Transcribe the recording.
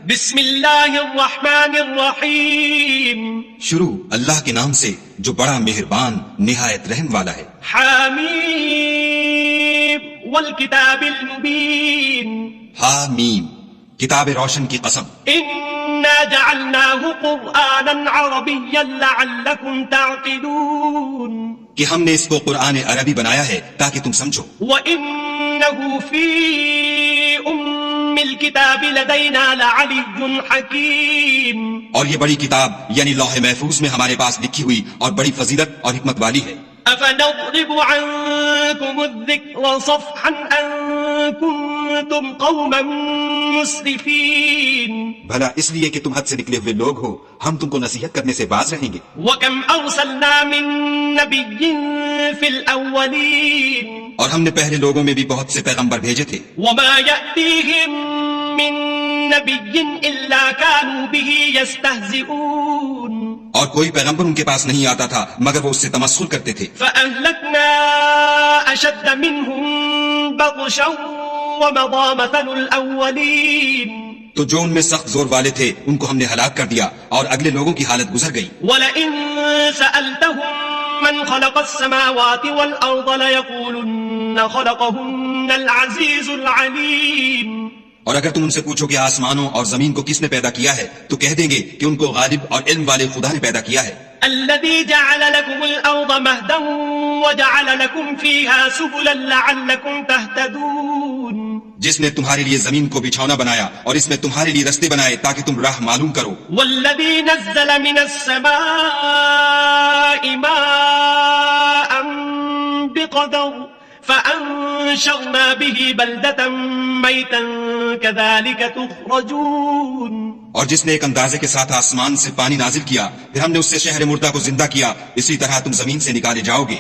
بسم اللہ الرحمن الرحیم. شروع اللہ کے نام سے جو بڑا مہربان نہایت رحم والا ہے. حامیم والکتاب المبین. حامیم کتاب روشن کی قسم. انا جعلناه قرآنا عربیا لعلکم تعقلون. کہ ہم نے اس کو قرآن عربی بنایا ہے تاکہ تم سمجھو. وَإِنَّهُ فِي أُمِّ الْكِتَابِ لَدَيْنَا لَعَلِيٌّ حَكِيمٌ. اور یہ بڑی کتاب یعنی لوح محفوظ میں ہمارے پاس لکھی ہوئی اور بڑی فضیلت اور حکمت والی ہے. أَفَنَضْرِبُ عَنكُمُ الذِّكْرَ صَفْحًا أَن كُنتُمْ قَوْمًا مُسْرِفِينَ. بھلا اس لیے کہ تم حد سے نکلے ہوئے لوگ ہو ہم تم کو نصیحت کرنے سے باز رہیں گے. وَكَمْ أَرْسَلْنَا مِن نَّبِيٍّ فِي الْأَوَّلِينَ. اور ہم نے پہلے لوگوں میں بھی بہت سے پیغمبر بھیجے تھے. وَمَا يَأْتِيهِم مِّن نَّبِيٍّ إِلَّا كَانُوا بِهِ يَسْتَهْزِئُونَ. اور کوئی پیغمبر ان کے پاس نہیں آتا تھا مگر وہ اس سے تمسخر کرتے تھے. فَأَهْلَكْنَا أَشَدَّ مِنْهُمْ بَطْشًا وَمَضَىٰ مَثَلُ الْأَوَّلِينَ. تو جو ان میں سخت زور والے تھے ان کو ہم نے ہلاک کر دیا اور اگلے لوگوں کی حالت گزر گئی. وَلَئِن سَأَلْتَهُم مَّنْ خَلَقَ السَّمَاوَاتِ وَالْأَرْضَ لَيَقُولُنَّ خَلَقَهُنَّ الْعَزِيزُ الْعَلِيمُ. اور اگر تم ان سے پوچھو کہ آسمانوں اور زمین کو کس نے پیدا کیا ہے تو کہہ دیں گے کہ ان کو غالب اور علم والے خدا نے پیدا کیا ہے. الذي جعل لكم الأرض مهدا وجعل لكم فيها سبلا لعلكم تهتدون. جس نے تمہارے لیے زمین کو بچھونا بنایا اور اس میں تمہارے لیے رستے بنائے تاکہ تم راہ معلوم کرو. والذي نزل من السماء ماء بقدر فأنشرنا به بلدة ميتا كذلك تخرجون. اور جس نے ایک اندازے کے ساتھ آسمان سے پانی نازل کیا پھر ہم نے اس سے شہر مردہ کو زندہ کیا اسی طرح تم زمین سے نکالے جاؤ گے.